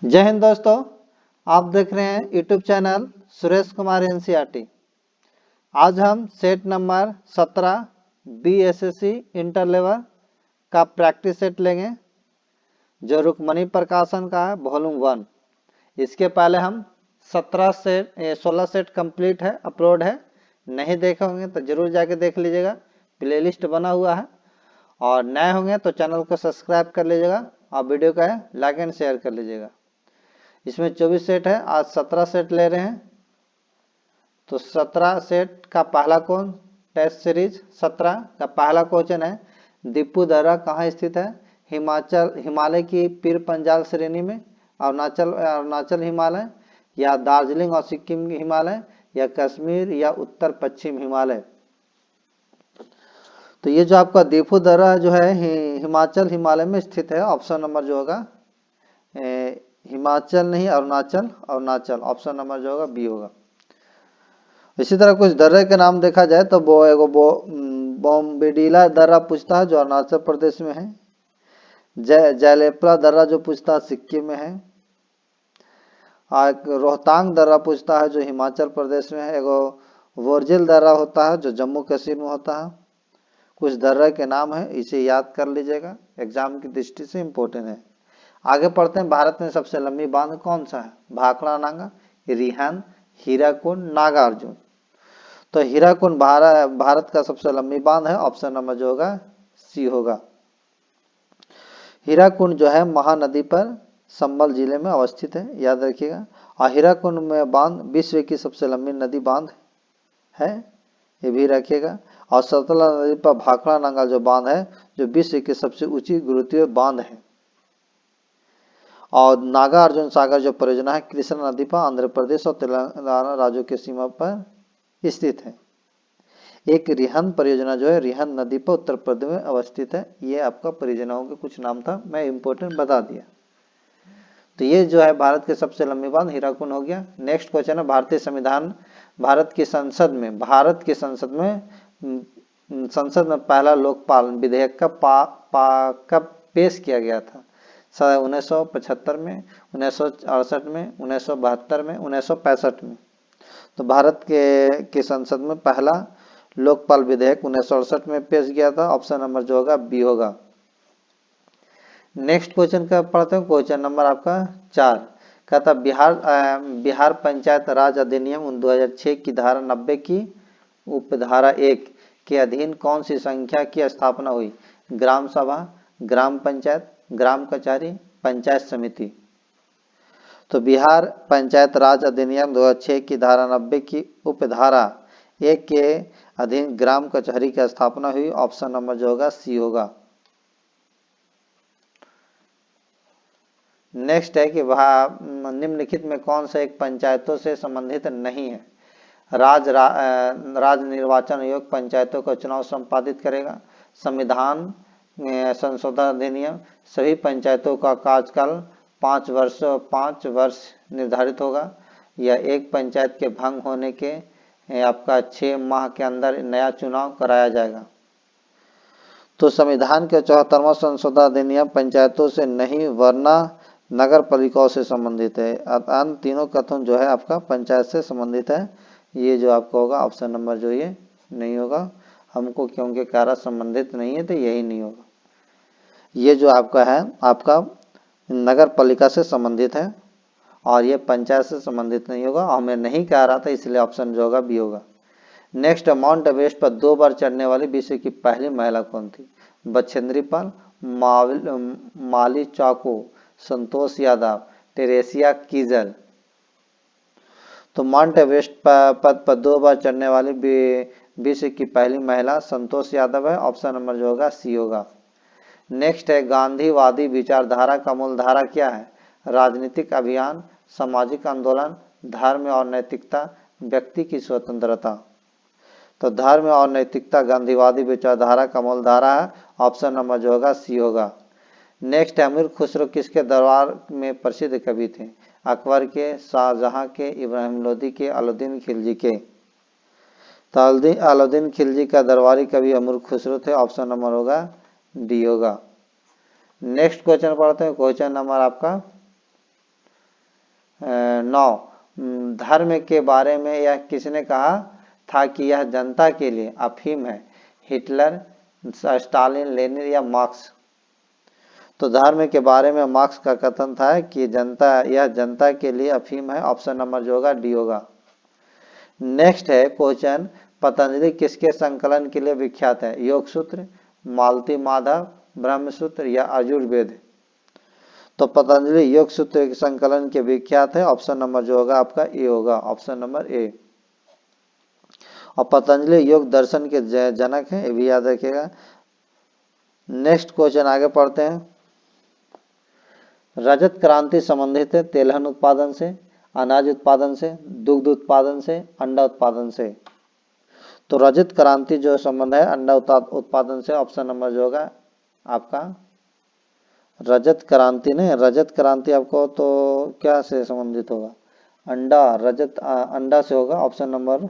जय हिंद दोस्तों, आप देख रहे हैं YouTube channel Suresh Kumar NCERT. आज हम set number 17 BSSC inter level का प्रैक्टिस सेट लेंगे जो रुक्मणी प्रकाशन का है वॉल्यूम 1। इसके पहले हम 16 सेट कंप्लीट है, अपलोड है। नहीं देखे होंगे तो जरूर जाके देख लीजिएगा, प्लेलिस्ट बना हुआ है। और नए होंगे तो चैनल को सब्सक्राइब कर लीजिएगा और वीडियो का लाइक एंड शेयर कर लीजिएगा। इसमें 24 सेट है, आज 17 सेट ले रहे हैं। तो 17 सेट का पहला कौन टेस्ट सीरीज 17 का पहला क्वेश्चन है, दीपू दर्रा कहाँ स्थित है? हिमालय की पीर पंजाल श्रेणी में, अरुणाचल हिमालय, या दार्जिलिंग और सिक्किम हिमालय, या कश्मीर, या उत्तर पश्चिम हिमालय। तो ये जो आपका दीपू दर्रा जो है हिमाचल हिमालय में स्थित है। ऑप्शन नंबर जो होगा हिमाचल नहीं, अरुणाचल ऑप्शन नंबर जो होगा बी होगा। इसी तरह कुछ दर्रे के नाम देखा जाए तो बॉम्बेडिला दर्रा पूछता है जो अरुणाचल प्रदेश में है। जयलेपला दर्रा जो पूछता है सिक्किम में है। रोहतांग दर्रा पूछता है जो हिमाचल प्रदेश में है। एगो वोरजिल दर्रा होता है जो जम्मू कश्मीर में होता है। कुछ दर्रा के नाम है, इसे याद कर लीजिएगा, एग्जाम की दृष्टि से इम्पोर्टेंट है। आगे पढ़ते हैं, भारत में सबसे लंबी बांध कौन सा है? भाखड़ा नागा, रिहांद, हीराकुंड, नागार्जुन। तो हीराकुंड भारत का सबसे लंबी बांध है। ऑप्शन नंबर जो होगा सी होगा। हीराकुंड जो है महानदी पर संबल जिले में अवस्थित है, याद रखिएगा। और हीराकुंड में बांध विश्व की सबसे लंबी नदी बांध है, ये भी रखिएगा। और सतलज नदी पर भाखड़ा नागा जो बांध है जो विश्व की सबसे ऊंची गुरुत्वीय बांध है। और नागार्जुन सागर जो परियोजना है कृष्णा नदी पर आंध्र प्रदेश और तेलंगाना राज्यों की सीमा पर स्थित है। एक रिहंद परियोजना जो है रिहंद नदी पर उत्तर प्रदेश में अवस्थित है। ये आपका परियोजनाओं के कुछ नाम था, मैं इम्पोर्टेंट बता दिया। तो ये जो है भारत के सबसे लंबी बांध हीराकुंड हो गया। नेक्स्ट क्वेश्चन है, भारतीय संविधान भारत की संसद में पहला लोकपाल विधेयक कब पेश किया गया था? 1975 में, 1968 में, 1972 में, 1965 में। तो भारत के संसद में पहला लोकपाल विधेयक 1968 में पेश किया था। ऑप्शन नंबर जो होगा बी होगा। नेक्स्ट क्वेश्चन का पढ़ते हैं, क्वेश्चन नंबर आपका 4 कहता बिहार पंचायत राज अधिनियम 2006 की धारा 90 की उपधारा 1 के अधीन कौन सी संख्या की स्थापना हुई? ग्राम सभा, ग्राम पंचायत, ग्राम कचहरी, पंचायत समिति। तो बिहार पंचायत राज अधिनियम 2006 की धारा 90 की उपधारा 1 के अधीन ग्राम कचहरी की स्थापना हुई। ऑप्शन नंबर जो होगा सी होगा। नेक्स्ट है कि निम्नलिखित में कौन सा एक पंचायतों से संबंधित नहीं है? राज्य निर्वाचन आयोग पंचायतों का चुनाव संपादित करेगा। संविधान संशोधन अधिनियम सभी पंचायतों का कार्यकाल 5 वर्ष निर्धारित होगा। या एक पंचायत के भंग होने के आपका 6 माह के अंदर नया चुनाव कराया जाएगा। तो संविधान के 74वां संशोधन अधिनियम पंचायतों से नहीं वरना नगर पालिकाओं से संबंधित है। अन्य तीनों कथन जो है आपका पंचायत से संबंधित है। ये जो आपका होगा ऑप्शन नंबर जो ये नहीं होगा। हमको क्योंकि कार्य संबंधित नहीं है तो यही नहीं होगा। ये जो आपका है आपका नगर पालिका से संबंधित है और ये पंचायत से संबंधित नहीं होगा। हमें नहीं कह रहा था, इसलिए ऑप्शन जो होगा बी होगा। नेक्स्ट, माउंट एवरेस्ट पर 2 बार चढ़ने वाली विश्व की पहली महिला कौन थी? बछेंद्री पाल, माली चाको, संतोष यादव, टेरेसिया कीजल। तो माउंट एवरेस्ट पद पर 2 बार चढ़ने वाली विश्व की पहली महिला संतोष यादव है। ऑप्शन नंबर जो होगा सी होगा। नेक्स्ट है, गांधीवादी विचारधारा का मूल धारा क्या है? राजनीतिक अभियान, सामाजिक आंदोलन, धर्म और नैतिकता, व्यक्ति की स्वतंत्रता। तो धर्म और नैतिकता गांधीवादी विचारधारा का मूल धारा है। ऑप्शन नंबर जो होगा सी होगा। नेक्स्ट, अमीर खुसरो किसके दरबार में प्रसिद्ध कवि थे? अकबर के, शाहजहां के, इब्राहिम लोदी के, अलाउद्दीन खिलजी के। तो अलाउद्दीन खिलजी का दरबारी कवि अमीर खुसरो थे। ऑप्शन नंबर होगा डी होगा। नेक्स्ट क्वेश्चन पढ़ते हैं, क्वेश्चन नंबर आपका 9 धर्म के बारे में यह किसने कहा था कि यह जनता के लिए अफीम है? हिटलर, स्टालिन, लेनिन या मार्क्स? तो धर्म के बारे में मार्क्स का कथन था कि यह जनता के लिए अफीम है। ऑप्शन नंबर जो होगा डी होगा। नेक्स्ट है क्वेश्चन, पतंजलि किसके संकलन के लिए विख्यात है? योग सूत्र, मालती माधव, ब्रह्म सूत्र या आयुर्वेद? तो पतंजलि योग सूत्र के संकलन के विख्यात है। ऑप्शन नंबर जो होगा आपका ए होगा। Option number A. और पतंजलि योग दर्शन के जनक हैं, ये भी याद रखिएगा। नेक्स्ट क्वेश्चन आगे पढ़ते हैं। रजत क्रांति संबंधित है तेलहन उत्पादन से, अनाज उत्पादन से, दुग्ध उत्पादन से, अंडा उत्पादन से? तो रजत क्रांति जो संबंध है अंडा उत्पादन से। ऑप्शन नंबर जो होगा आपका रजत क्रांति ने, रजत क्रांति आपको तो क्या से संबंधित होगा? अंडा, रजत अंडा से होगा। ऑप्शन नंबर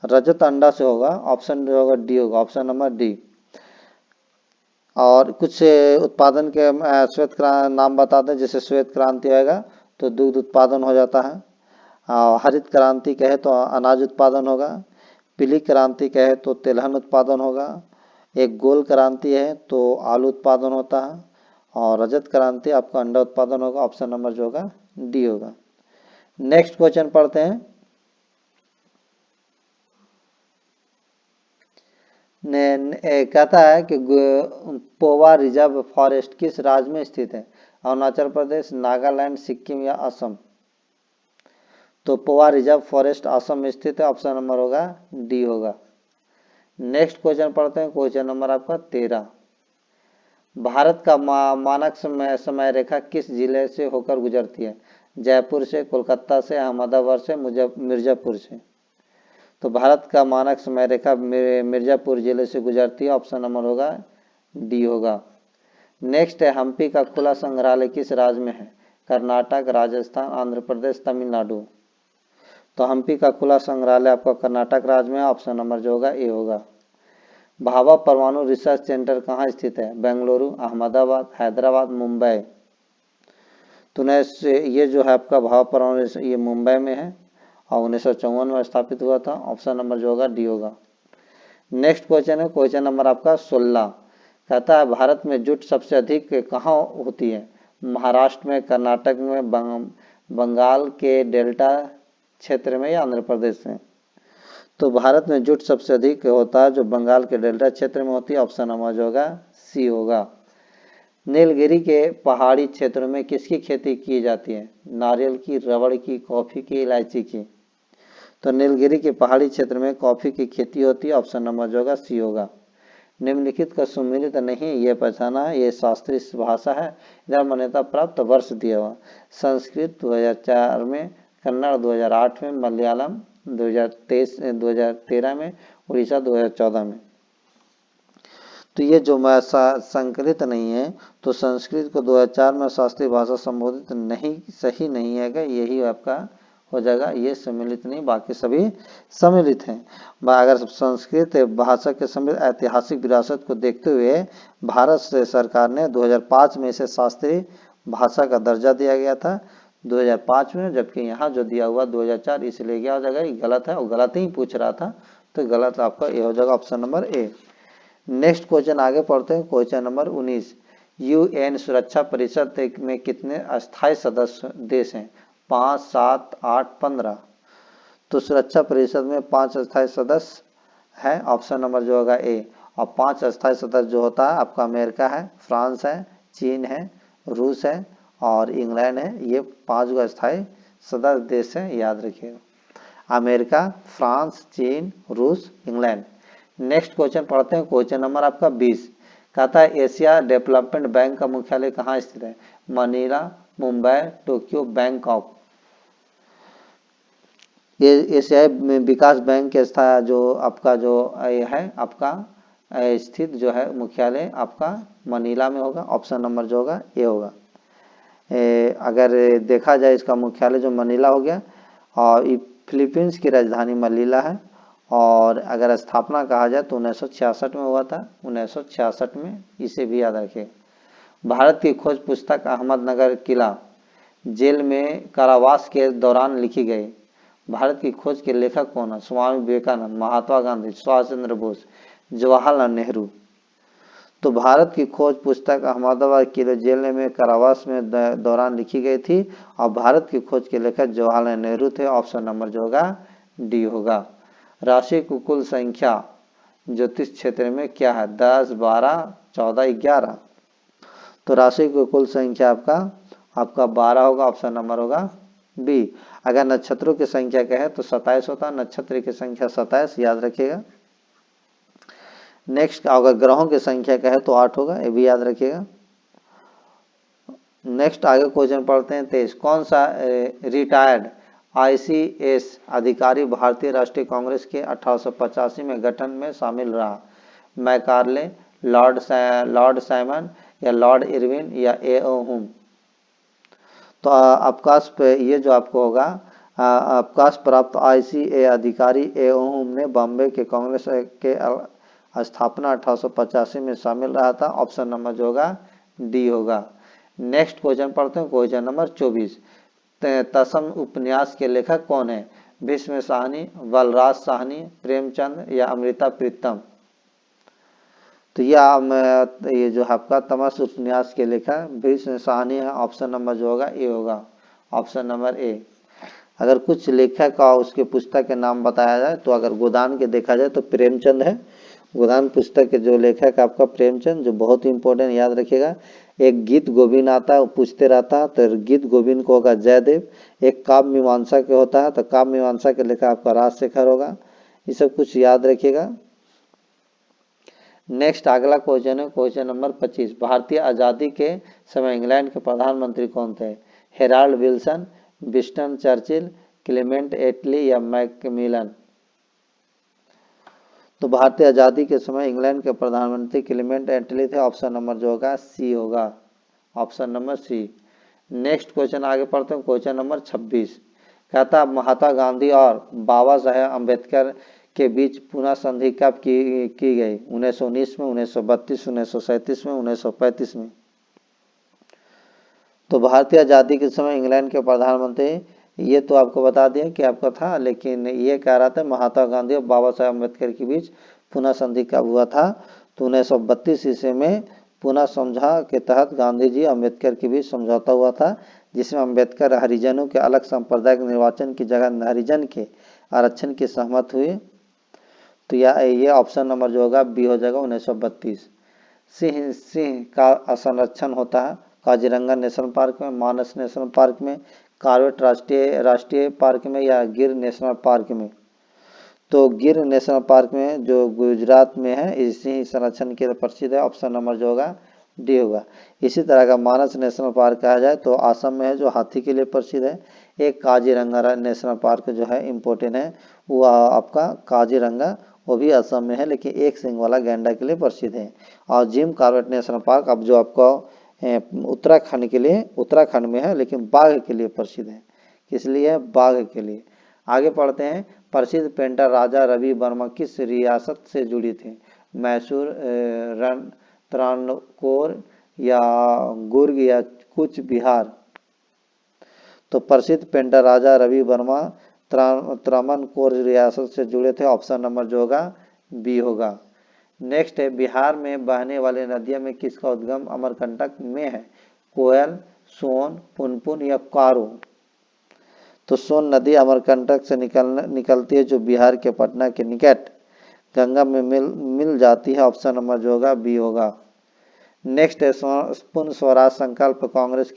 रजत अंडा से होगा। ऑप्शन जो होगा डी होगा। Option number D. और कुछ उत्पादन के श्वेत क्रांति नाम बताते हैं, जैसे श्वेत क्रांति आएगा तो दुग्ध उत्पादन हो जाता है। हरित क्रांति कहे तो अनाज उत्पादन होगा। पीली क्रांति कहे तो तिलहन उत्पादन होगा। एक गोल क्रांति है तो आलू उत्पादन होता है। और रजत क्रांति आपका अंडा उत्पादन होगा। ऑप्शन नंबर जो होगा डी होगा। नेक्स्ट क्वेश्चन पढ़ते हैं। कहता है कि पोवा रिजर्व फॉरेस्ट किस राज्य में स्थित है? अरुणाचल प्रदेश, नागालैंड, सिक्किम या असम? तो पोवा रिजर्व फॉरेस्ट असम में स्थित है। ऑप्शन नंबर होगा डी होगा। नेक्स्ट क्वेश्चन पढ़ते हैं। क्वेश्चन नंबर आपका 13। भारत का मानक समय रेखा किस जिले से होकर गुजरती है? जयपुर से, कोलकाता से, अहमदाबाद से, मिर्जापुर से? तो भारत का मानक समय रेखा मिर्जापुर जिले से गुजरती है। ऑप्शन नंबर होगा डी होगा। नेक्स्ट है, हम्पी का खुला संग्रहालय किस राज्य में है? कर्नाटक, राजस्थान, आंध्र प्रदेश, तमिलनाडु? तो हम्पी का खुला संग्रहालय आपका कर्नाटक राज्य में। ऑप्शन नंबर जो होगा ए होगा। भाभा परमाणु रिसर्च सेंटर कहाँ स्थित है? बेंगलुरु, अहमदाबाद, हैदराबाद, मुंबई? तो ये जो है आपका भाभा परमाणु ये मुंबई में है और 1954 में स्थापित हुआ था। ऑप्शन नंबर जो होगा डी होगा। नेक्स्ट क्वेश्चन है क्वेश्चन नंबर आपका 16। कहता है भारत में जूट सबसे अधिक कहाँ होती है? महाराष्ट्र में, कर्नाटक में, बंगाल के डेल्टा क्षेत्र में या आंध्र प्रदेश में? तो भारत में जूट सबसे अधिक होता है जो बंगाल के डेल्टा क्षेत्र में होती है। ऑप्शन नंबर जो होगा सी होगा। नीलगिरी के पहाड़ी क्षेत्रों में किसकी खेती की जाती है? नारियल की, रबड़ की, कॉफी की, इलायची की? तो नीलगिरी के पहाड़ी क्षेत्र में कॉफी की खेती होती है। ऑप्शन नंबर जो होगा सी होगा। निम्नलिखित का सुमेलित नहीं ये पहचाना है, ये शास्त्रीय भाषा है, इधर मान्यता प्राप्त वर्ष दिया हुआ। संस्कृत 2004 में, कन्नड़ 2008 में, मलयालम 2013 में, उड़ीसा 2014 में। तो ये जो संकलित नहीं है तो संस्कृत को 2004 में शास्त्रीय भाषा संबोधित नहीं, सही नहीं है, यही आपका हो जाएगा। ये सम्मिलित नहीं, बाकी सभी सम्मिलित हैं। अगर संस्कृत भाषा के सम्मिलित ऐतिहासिक विरासत को देखते हुए भारत सरकार ने 2005 में इसे शास्त्रीय भाषा का दर्जा दिया गया था 2005 में, जबकि यहाँ जो दिया हुआ 2004, इसलिए क्या हो जाएगा ये गलत है और गलत ही पूछ रहा था, तो गलत आपका ये हो जाएगा option number A. Next question आगे पढ़ते हैं। Question number 19। यूएन सुरक्षा परिषद में कितने अस्थायी सदस्य देश हैं? 5, 7, 8, 15? तो सुरक्षा परिषद में 5 अस्थायी सदस्य है। ऑप्शन नंबर जो होगा ए। और 5 अस्थायी सदस्य जो होता है आपका अमेरिका है, फ्रांस है, चीन है, रूस है और इंग्लैंड है। ये 5 अस्थायी सदस्य देश हैं, याद रखिएगा। अमेरिका, फ्रांस, चीन, रूस, इंग्लैंड। नेक्स्ट क्वेश्चन पढ़ते हैं। क्वेश्चन नंबर आपका 20। कहता है एशिया डेवलपमेंट बैंक का मुख्यालय कहाँ स्थित है? Manila, Mumbai, Tokyo, Bangkok? ये एशियाई विकास बैंक के जो आपका जो है आपका स्थित जो है मुख्यालय आपका मनीला में होगा। ऑप्शन नंबर जो होगा ये होगा। अगर देखा जाए इसका मुख्यालय जो मनीला हो गया और फिलीपींस की राजधानी मनीला है। और अगर स्थापना कहा जाए तो 1966 में हुआ था, 1966 में, इसे भी याद रखिए। भारत की खोज पुस्तक अहमदनगर किला जेल में कारावास के दौरान लिखी गई। भारत की खोज के लेखक कौन है? स्वामी विवेकानंद, महात्मा गांधी, सुभाष चंद्र बोस, जवाहरलाल नेहरू। तो भारत की खोज पुस्तक अहमदाबाद किले जेल में कारावास में दौरान लिखी गई थी और भारत की खोज के लेखक जवाहरलाल नेहरू थे। ऑप्शन नंबर जो होगा डी होगा। राशि की कुल संख्या ज्योतिष क्षेत्र में क्या है? 10, 12, 14, 11। तो राशि की कुल संख्या आपका 12 होगा। ऑप्शन नंबर होगा बी। अगर नक्षत्रों की संख्या कहे तो 27 होता, नक्षत्र की संख्या 27, याद रखिएगा। नेक्स्ट अगर ग्रहों की संख्या कहे तो 8 होगा, ये भी याद रखिएगा। नेक्स्ट आगे क्वेश्चन पढ़ते हैं 23। कौन सा रिटायर्ड आईसीएस अधिकारी भारतीय राष्ट्रीय कांग्रेस के 1885 में गठन में शामिल रहा? मैकार्ले, लॉर्ड साइमन या लॉर्ड इरविन या ए.ओ. हुम। तो अवकाश पे ये जो आपको होगा अवकाश प्राप्त आईसीए अधिकारी ए.ओ. हुम ने बॉम्बे के कांग्रेस के स्थापना 1885 में शामिल रहा था। ऑप्शन नंबर जो होगा डी होगा। नेक्स्ट क्वेश्चन पढ़ते हैं, क्वेश्चन नंबर 24। तत्सम उपन्यास के लेखक कौन है? भीष्म साहनी, बलराज साहनी, प्रेमचंद या अमृता प्रीतम। तो ये जो आपका तमस उपन्यास के लेखक भीष्म साहनी है। ऑप्शन नंबर जो होगा ए होगा। Option number A. अगर कुछ लेखक का उसके पुस्तक के नाम बताया जाए तो अगर गोदान के देखा जाए तो प्रेमचंद है। गोदान पुस्तक के जो लेखक आपका प्रेमचंद, जो बहुत ही इंपॉर्टेंट, याद रखिएगा। एक गीत गोविंद आता है, पूछते रहता है, तो गीत गोविंद को होगा जयदेव। एक काव्य मीमांसा के होता है तो काव्य मीमांसा के लेखक आपका राजशेखर होगा। ये सब कुछ याद रखिएगा। नेक्स्ट अगला क्वेश्चन है क्वेश्चन नंबर 25। भारतीय आजादी के समय इंग्लैंड के प्रधानमंत्री कौन थे? Harold Wilson, Winston Churchill, Clement Attlee या मैकमिलन। तो भारतीय आजादी के समय इंग्लैंड के प्रधानमंत्री क्लेमेंट एटली थे। ऑप्शन नंबर जो होगा सी होगा। Option number C. Next question आगे पढ़ते हैं, क्वेश्चन नंबर 26। कहता महात्मा गांधी और बाबा साहेब अम्बेडकर के बीच पुनः संधि कब की गई? 1919 में, 1932, 1937 में, 1935 में। तो भारतीय आजादी के समय इंग्लैंड के प्रधानमंत्री, ये तो आपको बता दिया कि आपका था, लेकिन ये कह रहा था महात्मा गांधी और बाबा साहेब अम्बेडकर के बीच पुनः संधि कब हुआ था? तो 1932 ईस्वी में पुनः समझौता के तहत गांधी जी अम्बेडकर के बीच समझौता हुआ था, जिसमें अम्बेडकर हरिजनों के अलग सांप्रदायिक निर्वाचन की जगह हरिजन के आरक्षण की सहमत हुए। तो ये ऑप्शन नंबर जो होगा बी हो जाएगा 1932। सिंह का संरक्षण होता है काजीरंगा नेशनल पार्क में, मानस नेशनल पार्क में, कॉर्बेट राष्ट्रीय पार्क में या गिर नेशनल पार्क में। तो गिर नेशनल पार्क में जो गुजरात में है, इसी संरक्षण के लिए प्रसिद्ध है। ऑप्शन नंबर जो होगा डी होगा। इसी तरह का मानस नेशनल पार्क कहा जाए तो असम में है, जो हाथी के लिए प्रसिद्ध है। एक काजीरंगा नेशनल पार्क जो है इम्पोर्टेंट है, वो आपका काजीरंगा, वो भी असम में है, लेकिन एक सिंग वाला गैंडा के लिए प्रसिद्ध है। और जिम कॉर्बेट नेशनल पार्क अब जो आपको उत्तराखंड के लिए, उत्तराखंड में है, लेकिन बाघ के लिए प्रसिद्ध है। किस लिए? बाघ के लिए। आगे पढ़ते हैं। प्रसिद्ध पेंटर राजा रवि वर्मा किस रियासत से जुड़ी थी? मैसूर, त्रावणकोर या गुर्ग या कूच बिहार। तो प्रसिद्ध पेंटर राजा रवि वर्मा त्रावणकोर रियासत से जुड़े थे। ऑप्शन नंबर जो होगा बी होगा। नेक्स्ट है, बिहार में बहने वाली नदियों में किसका उद्गम अमरकंटक में है? कोयल, सोन, पुनपुन या कारो। तो सोन नदी अमरकंटक से निकलती है, जो बिहार के पटना के निकट गंगा में मिल जाती है। ऑप्शन नंबर जो होगा बी होगा। नेक्स्ट है, पूर्ण स्वराज संकल्प कांग्रेस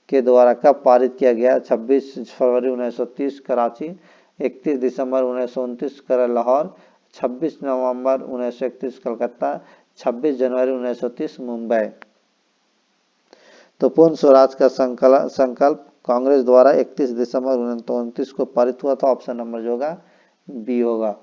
के द्वारा कब पारित किया गया? 26 फरवरी 1930 कराची, 31 दिसंबर 1929 लाहौर, 26 नवंबर 1931 कलकत्ता, 26 जनवरी 1930 मुंबई। तो पूर्ण स्वराज का संकल्प कांग्रेस द्वारा 31 दिसंबर 1929 को पारित हुआ था। ऑप्शन नंबर जो होगा बी होगा।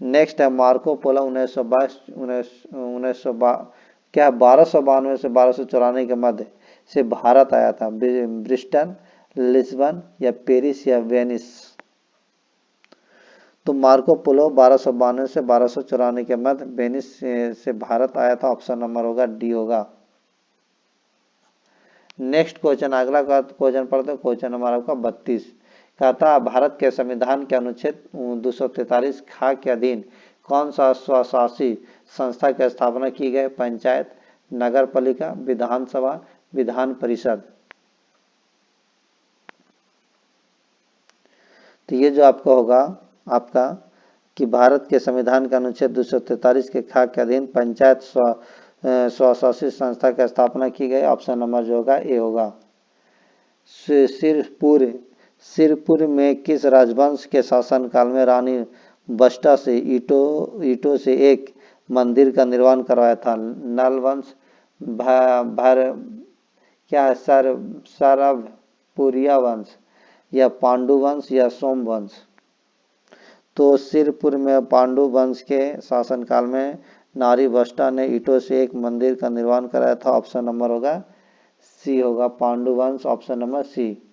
नेक्स्ट है, मार्को पोलो 1292 से 1294 के मध्य से भारत आया था? ब्रिस्टन, लिस्बन या पेरिस या वेनिस। तो मार्को पोलो 1292 से 1294 के मध्य वेनिस से भारत आया था। ऑप्शन नंबर होगा डी होगा। नेक्स्ट क्वेश्चन, अगला का क्वेश्चन पढ़ते हैं, क्वेश्चन नंबर आपका 32। कहता भारत के संविधान के अनुच्छेद 243 खा के अधीन कौन सा स्वशासी संस्था की स्थापना की गई? पंचायत, नगर पालिका, विधानसभा, विधान परिषद। तो ये जो आपका होगा आपका कि भारत के संविधान के अनुच्छेद 243 के खा के अधीन पंचायत स्वशासित संस्था की स्थापना की गई। ऑप्शन नंबर जो होगा ए होगा। सिरपुर में किस राजवंश के शासनकाल में रानी बस्टा से ईंटों से एक मंदिर का निर्माण करवाया था? नल वंश, सरभपुरिया वंश, या पांडु वंश, या सोम वंश? तो सिरपुर में पांडु वंश के शासनकाल में नारी बस्टा ने ईंटों से एक मंदिर का निर्माण कराया था। ऑप्शन नंबर होगा सी होगा, पांडु वंश, ऑप्शन नंबर सी।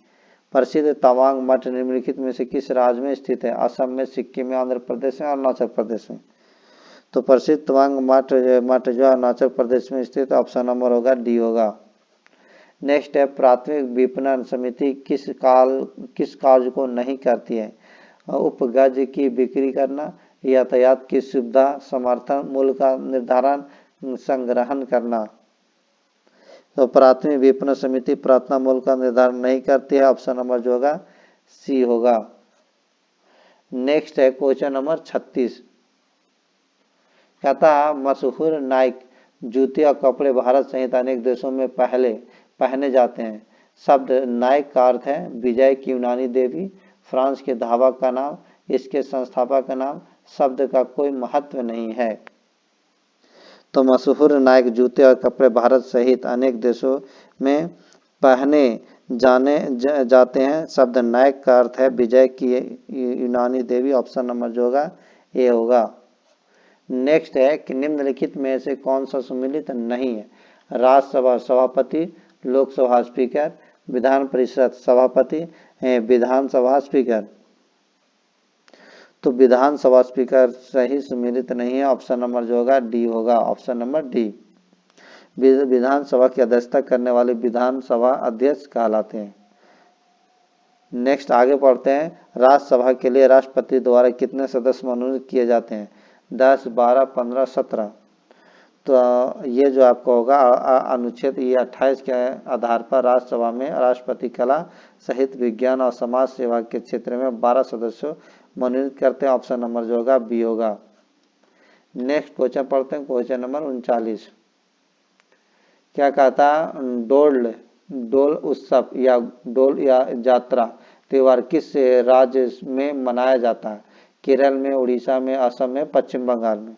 प्रसिद्ध तवांग मठ निम्नलिखित में से किस राज्य में स्थित है? असम में, सिक्किम में, आंध्र प्रदेश में, अरुणाचल प्रदेश में? तो प्रसिद्ध तवांग मठ जो अरुणाचल प्रदेश में स्थित, ऑप्शन नंबर होगा डी होगा। नेक्स्ट है, प्राथमिक विपणन समिति किस कार्य को नहीं करती है? उपज की बिक्री करना, यातायात की सुविधा, समर्थन मूल्य का निर्धारण, संग्रहण करना। तो प्राथमिक विपणन समिति प्रार्थना मूल्य का निर्धारण नहीं करती है। ऑप्शन नंबर जो होगा सी होगा। नेक्स्ट है क्वेश्चन नंबर 36। कहता मशहूर नाइक जूते और कपड़े भारत सहित अनेक देशों में पहने जाते हैं। शब्द नाइक का अर्थ है विजय की यूनानी देवी, फ्रांस के धावक का नाम, इसके संस्थापक का नाम, शब्द का कोई महत्व नहीं है। तो मशहूर नाइक जूते और कपड़े भारत सहित अनेक देशों में पहने जाते हैं। शब्द नाइक का अर्थ है विजय की यूनानी देवी। ऑप्शन नंबर जो होगा ए होगा। नेक्स्ट है कि निम्नलिखित में से कौन सा सम्मिलित नहीं है? राज्यसभा सभापति, लोकसभा स्पीकर, विधान परिषद सभापति, विधानसभा स्पीकर। तो विधानसभा स्पीकर सही सम्मिलित नहीं है। ऑप्शन नंबर जो होगा डी होगा, ऑप्शन नंबर डी। विधानसभा की अध्यक्षता करने वाले विधानसभा अध्यक्ष कहलाते हैं। नेक्स्ट आगे पढ़ते हैं, राज्यसभा के लिए राष्ट्रपति द्वारा कितने सदस्य मनोनीत किए जाते हैं? 10, 12, 15, 17। तो ये जो आपका होगा अनुच्छेद 28 के आधार पर राज्यसभा में राष्ट्रपति कला, साहित्य, विज्ञान और समाज सेवा के क्षेत्र में 12 सदस्यों मनोनीत करते हैं। ऑप्शन नंबर जो होगा बी होगा। नेक्स्ट क्वेश्चन पढ़ते हैं, क्वेश्चन नंबर 39। क्या कहता? डोल उत्सव या डोल या यात्रा त्योहार किस राज्य में मनाया जाता है? केरल में, उड़ीसा में, असम में, पश्चिम बंगाल में?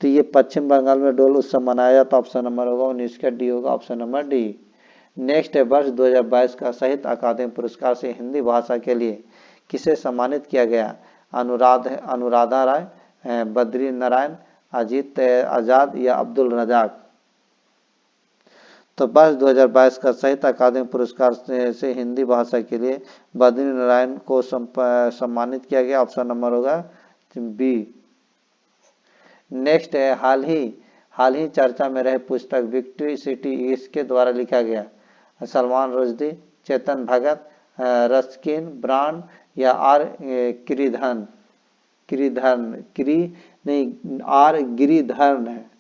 तो ये पश्चिम बंगाल में डोल उत्सव मनाया जाता है। ऑप्शन नंबर होगा 19 का डी होगा, ऑप्शन नंबर डी। नेक्स्ट है, वर्ष 2022 का साहित्य अकादमी पुरस्कार से हिंदी भाषा के लिए किसे सम्मानित किया गया? अनुराधा राय, बद्री नारायण, अजीत आजाद या अब्दुल रजाक? तो वर्ष 2022 का साहित्य अकादमी पुरस्कार से हिंदी भाषा के लिए बद्री नारायण को सम्मानित किया गया। ऑप्शन नंबर होगा बी। नेक्स्ट है, हाल ही चर्चा में रहे पुस्तक विक्ट्री सिटी इसके द्वारा लिखा गया? सलमान रुश्दी, चेतन भगत, रस्किन ब्रांड या आर गिरिधर्न है?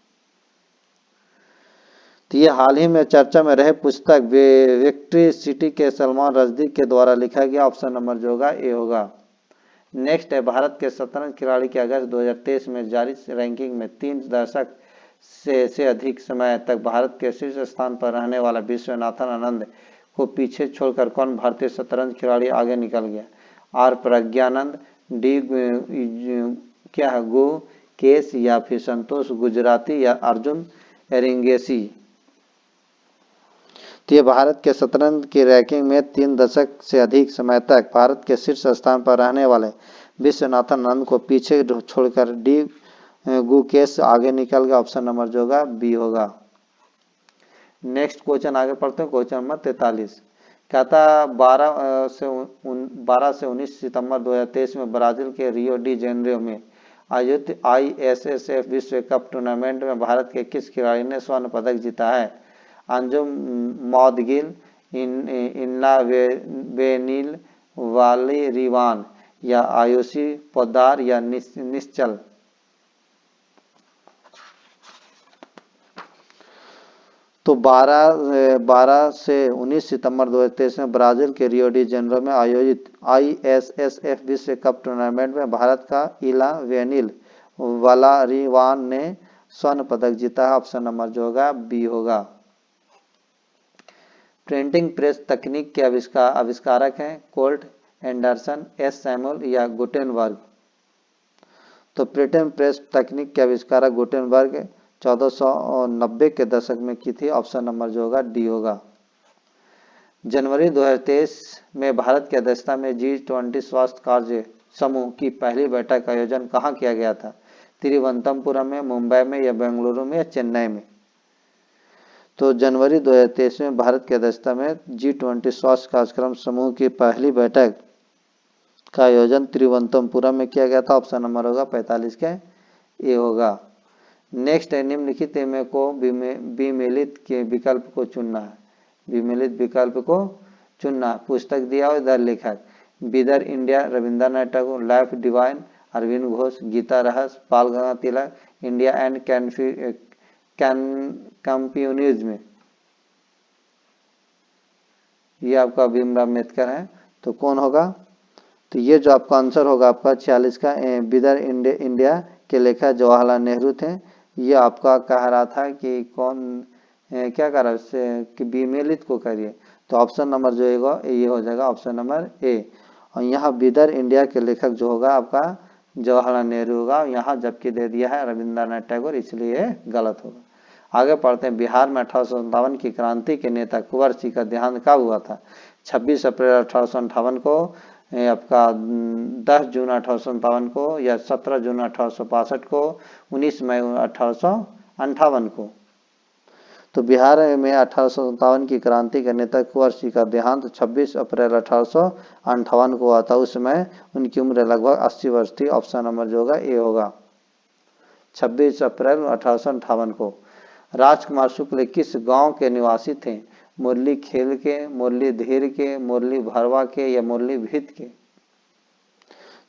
तो ये हाल ही में चर्चा में रहे पुस्तक विक्ट्री सिटी के सलमान रुश्दी के द्वारा लिखा गया। ऑप्शन नंबर जो होगा ए होगा। नेक्स्ट है, भारत के शतरंज खिलाड़ी के अगस्त 2023 में जारी रैंकिंग में 3 दशक से अधिक समय तक भारत के शीर्ष स्थान पर रहने वाला विश्वनाथन आनंद को पीछे छोड़कर कौन भारतीय शतरंज खिलाड़ी आगे निकल गया? आर प्रज्ञानंद, डी गुकेश या फिर संतोष गुजराती या अर्जुन एरिंगेसी? तो ये भारत के शतरंज की रैंकिंग में 3 दशक से अधिक समय तक भारत के शीर्ष स्थान पर रहने वाले विश्वनाथन आनंद को पीछे छोड़कर डी गुकेश आगे निकल गया। ऑप्शन नंबर जो होगा बी होगा। नेक्स्ट क्वेश्चन आगे पढ़ते हैं, क्वेश्चन नंबर 43। कहता 12 से 19 सितंबर 2023 में ब्राजील के रियो डी जेनेरियो में आयोजित ISSF विश्व कप टूर्नामेंट में भारत के किस खिलाड़ी ने स्वर्ण पदक जीता है? अंजुम मौदगिल, इन्ना बेनील वाली रिवान, या आयुषी पोद्दार, या निश्चल। तो 12 से 19 सितंबर 2023 में ब्राजील के रियो डी जेनेरो में आयोजित ISSF विश्व कप टूर्नामेंट में भारत का इला वेनिल वलारिवान ने स्वर्ण पदक जीता है। ऑप्शन नंबर जो होगा बी होगा। प्रिंटिंग प्रेस तकनीक के आविष्कारक हैं कोल्ट, एंडरसन, एस सैमुअल, या गुटेनबर्ग। तो प्रिंटिंग प्रेस तकनीक के आविष्कारक गुटेनबर्ग 1490 के दशक में की थी। ऑप्शन नंबर जो होगा डी होगा। जनवरी 2023 में भारत की अध्यक्षता में G20 स्वास्थ्य कार्य समूह की पहली बैठक का आयोजन कहाँ किया गया था? तिरुवनंतपुरम में, मुंबई में, या बेंगलुरु में, या चेन्नई में? तो जनवरी 2023 में भारत की अध्यक्षता में G20 स्वास्थ्य कार्यक्रम समूह की पहली बैठक का आयोजन तिरुवनंतपुरम में किया गया था। ऑप्शन नंबर होगा 45 के ए होगा। नेक्स्ट है निम्नलिखित में को विमेलित के विकल्प को चुनना है। विमेलित विकल्प को चुनना। पुस्तक दिया और इधर लेखक बिदर India Rabindranath Tagore, life divine Aurobindo Ghosh, Gita Rahasya Bal Gangadhar Tilak, India and communism ये आपका भीमराव अम्बेडकर है। तो कौन होगा? तो ये जो आपका आंसर होगा आपका 46 का बिदर इंडिया के लेखक जवाहरलाल नेहरू थे। ये आपका कह रहा था कि कौन क्या कह रहा है कि विमेलित को करिए। तो ऑप्शन नंबर जो होगा ये हो जाएगा ऑप्शन नंबर ए। और यहाँ बिदर इंडिया के लेखक जो होगा आपका जवाहरलाल नेहरू होगा। यहाँ जबकि दे दिया है रविंद्रनाथ टैगोर, इसलिए गलत होगा। आगे पढ़ते हैं। बिहार में 1857 की क्रांति के नेता कुंवर सिंह का देहांत कब हुआ था? 26 अप्रैल 1858 को, आपका 10 जून 1857 को, या 17 जून 1862 को, 19 मई 1858 को। तो बिहार में 1857 की क्रांति के नेता कुंवर सिंह का देहांत 26 अप्रैल 1858 को हुआ था। उस समय उनकी उम्र लगभग 80 वर्ष थी। ऑप्शन नंबर जो होगा ए होगा 26 अप्रैल 1858 को। राजकुमार शुक्ल किस गांव के निवासी थे? मुरली खेल के, मुरली धीर के, मुरली भरवा के, या मुरली भीत के?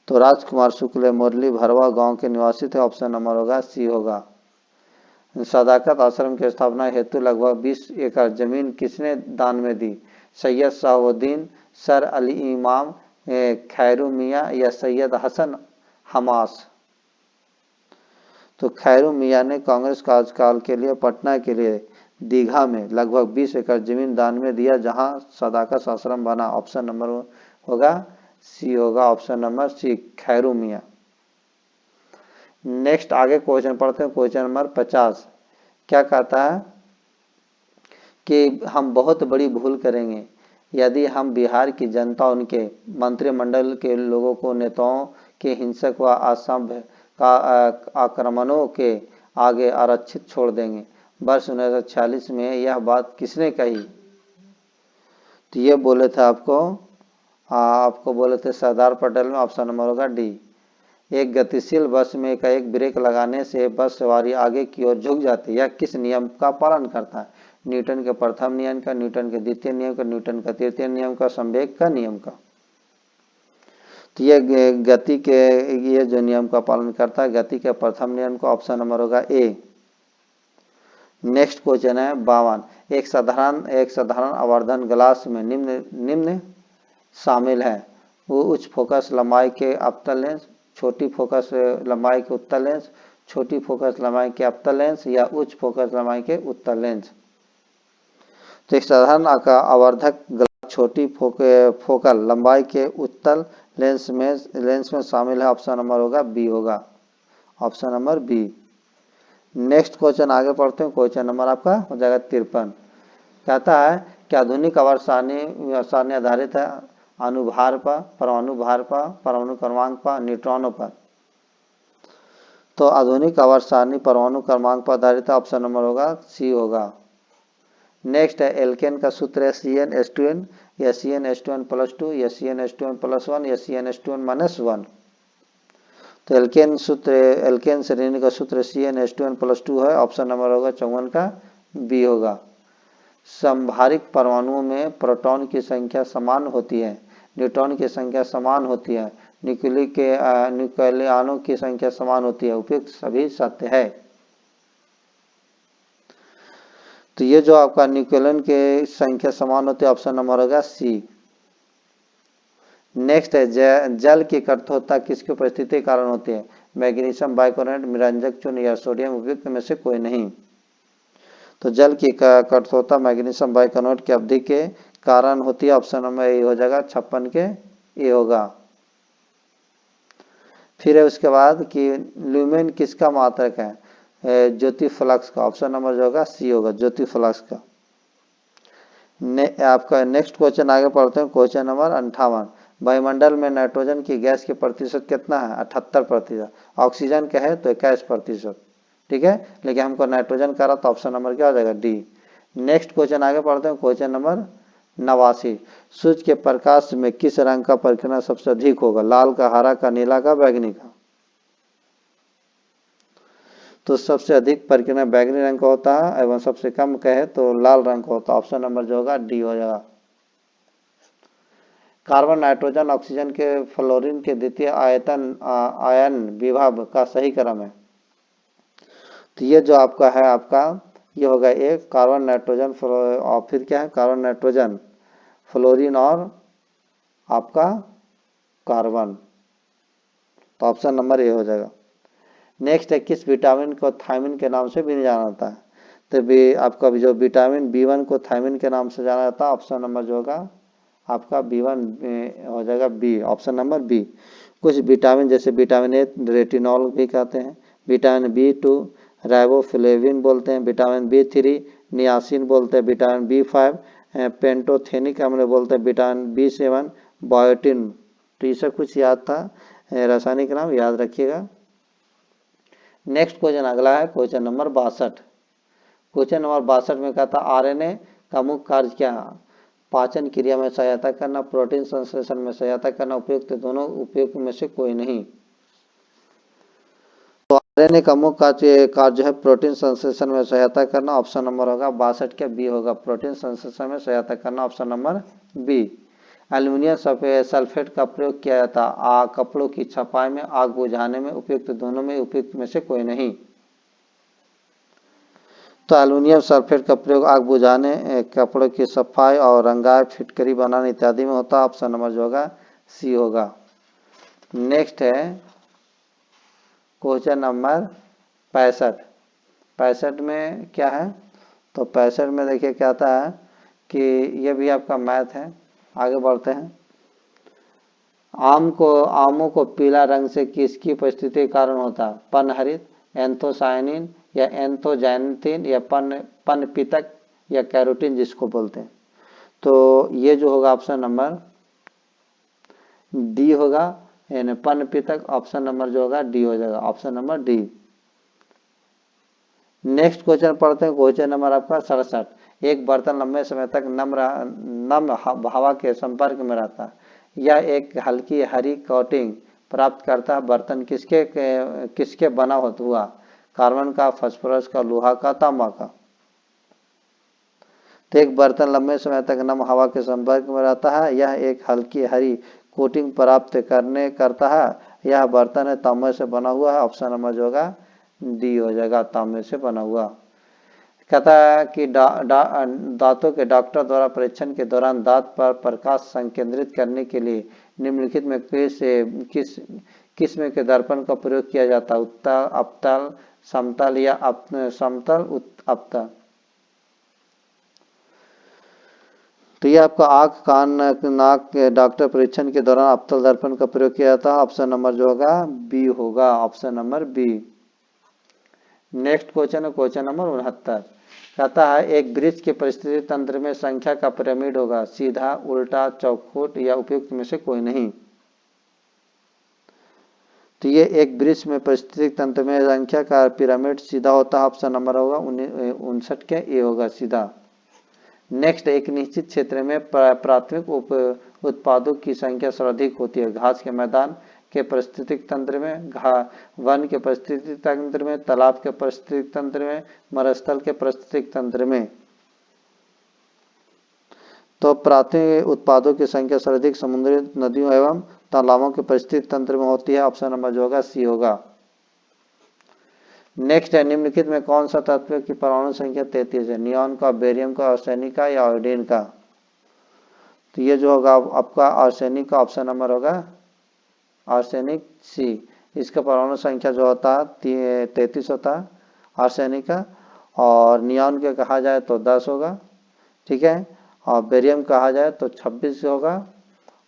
तो राजकुमार शुक्ल मुरली भरवा गांव के निवासी थे। ऑप्शन नंबर होगा सी होगा। सदाकत आश्रम की स्थापना हेतु लगभग 20 एकड़ जमीन किसने दान में दी? सैयद शाहबुद्दीन, सर अली इमाम, खैरू मियाँ, या सैयद हसन हमास? तो खैरू मियाँ ने कांग्रेस कार्यकाल के लिए पटना के लिए दीघा में लगभग 20 एकड़ जमीन दान में दिया, जहां सदाकत आश्रम बना। ऑप्शन नंबर होगा सी होगा। ऑप्शन नंबर सी खैरू मियाँ। नेक्स्ट आगे क्वेश्चन पढ़ते हैं। क्वेश्चन नंबर 50 क्या कहता है कि हम बहुत बड़ी भूल करेंगे यदि हम बिहार की जनता उनके मंत्रिमंडल के लोगों को नेताओं के हिंसक व असभ्य का आक्रमणों के आगे आरक्षित छोड़ देंगे। वर्ष 1946 में यह बात किसने कही? तो ये बोले थे आपको बोले थे सरदार पटेल में। ऑप्शन नंबर होगा डी। एक गतिशील बस में एक ब्रेक लगाने से बस सवारी आगे की ओर झुक जाती है। यह किस नियम का पालन करता है? न्यूटन के प्रथम नियम का, न्यूटन के द्वितीय नियम का, न्यूटन का तृतीय नियम का, संवेग का नियम का? तो ये गति के ये जो नियम का पालन करता है गति के प्रथम नियम का। ऑप्शन नंबर होगा ए। नेक्स्ट क्वेश्चन है 52। एक साधारण आवर्धन ग्लास में निम्न शामिल है। वो उच्च फोकस लंबाई के अवतल लेंस, छोटी फोकस लंबाई के उत्तल लेंस, छोटी फोकस लंबाई के अवतल लेंस, या उच्च फोकस लंबाई के उत्तल लेंस? तो एक साधारण आवर्धक ग्लास छोटी फोकल लंबाई के उत्तल लेंस में शामिल है। ऑप्शन नंबर होगा बी होगा। Option number B. Next question आगे पढ़ते हैं। क्वेश्चन नंबर आपका हो जाएगा 53। कहता है कि आधुनिक आवर्त आधारित है अनुभार पर, परमाणु भार पर, परमाणु क्रमांक पर, न्यूट्रॉनों पर? तो आधुनिक आवर्त सारणी परमाणु क्रमांक पर आधारित है। ऑप्शन नंबर होगा सी होगा। नेक्स्ट है एल्केन का सूत्र है CnH2n, या CnH2n+2, या CnH2n+1, या CnH2n-1? तो एल्केन श्रेणी का सूत्र CnH2n+2 है। ऑप्शन नंबर होगा 54 का बी होगा। समभारिक परमाणुओं में प्रोटॉन की संख्या समान होती है, न्यूट्रॉन की संख्या समान होती है, न्यूक्लियनों की संख्या समान होती है। उपयुक्त सभी सत्य है। तो ये जो आपका न्यूक्लियन की संख्या समान होती है, ऑप्शन नंबर होगा सी। नेक्स्ट है जल की कठोरता किसकी उपस्थिति के कारण होती है? मैग्नीशियम बाइकार्बोनेट, मिरांजक चूर्ण या सोडियम। उपयुक्त में से कोई नहीं। तो जल की कठोरता मैग्नीशियम बाइकार्बोनेट की अवधि के कारण होती है। ऑप्शन नंबर ए हो जाएगा, 56 के ए होगा। फिर है उसके बाद कि ल्यूमेन किसका मात्रक है? ज्योति फ्लक्स का। ऑप्शन नंबर जो होगा सी होगा, ज्योति फ्लक्स का। आपका नेक्स्ट क्वेश्चन आगे पढ़ते हैं, क्वेश्चन नंबर 58। वायुमंडल में नाइट्रोजन की गैस की प्रतिशत कितना है? 78%। ऑक्सीजन का है तो 21%। ठीक है, लेकिन हमको नाइट्रोजन का रहा तो ऑप्शन नंबर क्या हो जाएगा? डी। नेक्स्ट क्वेश्चन आगे पढ़ते हैं, क्वेश्चन नंबर 89। सूर्य के प्रकाश में किस रंग का परिक्रमा सबसे अधिक होगा? लाल का, हरा का, नीला का, बैगनी का? तो सबसे अधिक परिक्रमा बैगनी रंग का होता है एवं सबसे कम कहे तो लाल रंग का होता है। ऑप्शन नंबर जो होगा डी हो जाएगा। कार्बन, नाइट्रोजन, ऑक्सीजन के फ्लोरीन के द्वितीय आयन विभव का सही क्रम है। तो ये जो आपका है, आपका ये होगा एक कार्बन, नाइट्रोजन, और फिर क्या है? कार्बन, नाइट्रोजन, फ्लोरीन और आपका कार्बन। तो ऑप्शन नंबर ए हो जाएगा। नेक्स्ट है किस विटामिन को थायमिन के नाम से भी जाना जाता है? तो आपका जो विटामिन B1 को थायमिन के नाम से जाना जाता है। ऑप्शन नंबर जो होगा आपका B1 हो जाएगा बी, ऑप्शन नंबर बी। कुछ विटामिन जैसे विटामिन ए रेटिनॉल भी कहते हैं, विटामिन B2 राइबोफ्लेविन बोलते हैं, विटामिन B3 नियासिन बोलते हैं, विटामिन B5 पेंटोथेनिक अम्ल बोलते हैं, विटामिन B7 बायोटिन। तो ये सब कुछ याद था, रासायनिक नाम याद रखिएगा। नेक्स्ट क्वेश्चन अगला है क्वेश्चन नंबर 62। क्वेश्चन नंबर 62 में कहता आरएनए का मुख्य कार्य क्या है? पाचन क्रिया में सहायता करना, प्रोटीन संश्लेषण में सहायता करना। उपयुक्त दोनों, उपयुक्त में से कोई नहीं। तो आरएनए का मुख्य कार्य जो है प्रोटीन संश्लेषण में सहायता करना। ऑप्शन नंबर होगा 62 के बी होगा, प्रोटीन संश्लेषण में सहायता करना। Option number B. Aluminium sulphate का प्रयोग किया जाता है कपड़ों की छपाई में, आग बुझाने में। उपयुक्त दोनों में, उपयुक्त में से कोई नहीं। तो एल्यूमिनियम सल्फेट का प्रयोग आग बुझाने, कपड़ों की सफाई और रंगाई, फिटकरी बनाने इत्यादि में होता है। ऑप्शन नंबर जो होगा सी होगा। नेक्स्ट है क्वेश्चन नंबर 65। 65 में क्या है? तो 65 में देखिए क्या आता है कि ये भी आपका मैथ है। आगे बढ़ते हैं। आमों को पीला रंग से किसकी उपस्थिति के कारण होता है? पनहरित, एंथोसायनिन या एंथोजायंथिन या पनपितक या कैरोटीन जिसको बोलते हैं। तो ये जो होगा ऑप्शन नंबर डी होगा, यानी पनपितक। ऑप्शन नंबर जो होगा डी हो जाएगा, option number D. Next question पढ़ते हैं, क्वेश्चन नंबर आपका 67। एक बर्तन लंबे समय तक नम हवा के संपर्क में रहता है, यह एक हल्की हरी कोटिंग प्राप्त करता है। बर्तन किसके बना हुआ? कार्बन का, फास्फोरस का, लोहा का, तांबा का? तो एक बर्तन लंबे समय तक नम हवा के संपर्क में रहता है, यह एक हल्की हरी कोटिंग प्राप्त करता है। यह बर्तन है तांबे से बना हुआ है। ऑप्शन नंबर जो होगा डी हो जाएगा, तांबे से बना हुआ। कहता है कि दांतों के डॉक्टर द्वारा परीक्षण के दौरान दांत पर प्रकाश संकेंद्रित करने के लिए निम्नलिखित में किस किस्म के दर्पण का प्रयोग किया जाता है? उत्तल, अपतल, समतल या समतल अपतल? तो ये आपका आंख, कान, नाक के डॉक्टर परीक्षण के दौरान अपतल दर्पण का प्रयोग किया जाता है। ऑप्शन नंबर जो होगा बी होगा, option number B. Next question है क्वेश्चन नंबर 69। कहता है एक वृक्ष के परिस्थिति तंत्र में संख्या का पिरामिड होगा, सीधा, उल्टा, चौखुट या उपयुक्त में से कोई नहीं। तो ये एक वृक्ष में परिस्थितिक तंत्र में संख्या का पिरामिड सीधा होता है। ऑप्शन नंबर होगा 59 के ए होगा, सीधा। नेक्स्ट, एक निश्चित क्षेत्र में प्राथमिक उत्पादों की संख्या सर्वाधिक होती है। घास के मैदान के परिस्थितिक तंत्र में, वन के परिस्थितिक तंत्र में, तालाब के परिस्थितिक तंत्र में, मरुस्थल के परिस्थितिक तंत्र में। तो प्राथमिक उत्पादों की संख्या सर्वाधिक समुद्री नदियों एवं तालाबों के परिस्थिति तंत्र में होती है। ऑप्शन नंबर जो होगा सी होगा। नेक्स्ट है, निम्नलिखित में कौन सा तत्व की परमाणु संख्या 33 है? नियॉन का, बेरियम का, आर्सेनिक का या आयोडीन का? तो ये जो होगा आपका आर्सेनिक का ऑप्शन नंबर होगा आर्सेनिक सी। इसका परमाणु संख्या जो होता है 33 होता है आर्सेनिक का, और नियॉन के कहा जाए तो 10 होगा, ठीक है, और बेरियम कहा जाए तो 26 होगा,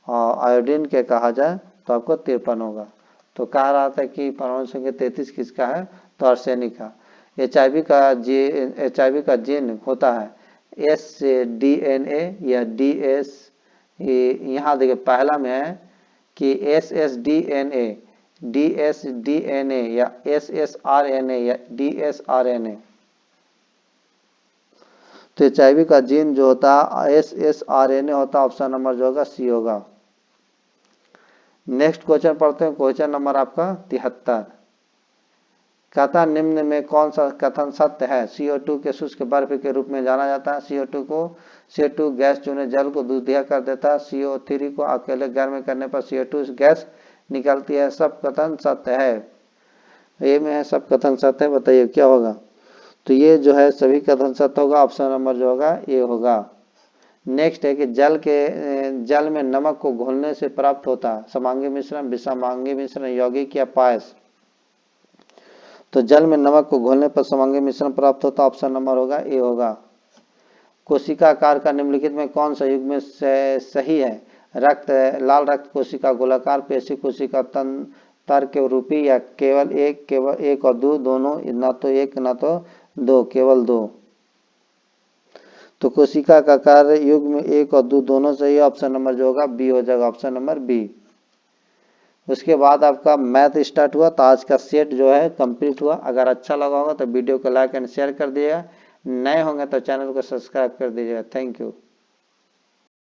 और आयोडीन के कहा जाए तो आपको 53 होगा। तो कह रहा था कि परमाणु संख्या 33 किसका है? तो आर्सेनिक का। HIV का जीन होता है SDNA या DS, यहाँ देखिए पहला में है कि SSDNA, DSDNA या SSRNA या DSRNA। तो HIV का जीन जो होता है SSRNA होता है। ऑप्शन नंबर जो होगा सी होगा। नेक्स्ट क्वेश्चन पढ़ते हैं, क्वेश्चन नंबर आपका 73। कहता निम्न में कौन सा कथन सत्य है? CO2 के शुष्क बर्फ के रूप में जाना जाता है। CO2 गैस चुने जल को दूधिया कर देता है। CO3 को अकेले गर्म करने पर CO2 गैस निकलती है। सब कथन सत्य है। ये में है सब कथन सत्य है, बताइए क्या होगा? तो ये जो है सभी कथन सत्य होगा। ऑप्शन नंबर जो होगा ये होगा। नेक्स्ट है कि जल में नमक को घोलने से प्राप्त होता है समांगी मिश्रण, विषमांगी मिश्रण, यौगिक या पायस? तो जल में नमक को घोलने पर समांगी मिश्रण प्राप्त होता है। ऑप्शन नंबर होगा ए होगा। कोशिका आकार का निम्नलिखित में कौन सा युग्म सही है? लाल रक्त कोशिका, गोलाकार पेशी कोशिका, तर्क रूपी या केवल एक और दो, दोनों, ना तो एक ना तो दो, केवल दो? तो कोशिका का आकार युग्म 1 और 2 दोनों सही है। ऑप्शन नंबर जो होगा बी हो जाएगा, ऑप्शन नंबर बी। उसके बाद आपका मैथ स्टार्ट हुआ, तो आज का सेट जो है कंप्लीट हुआ। अगर अच्छा लगा होगा तो वीडियो को लाइक एंड शेयर कर दीजिएगा। नए होंगे तो चैनल को सब्सक्राइब कर दीजिएगा। Thank you.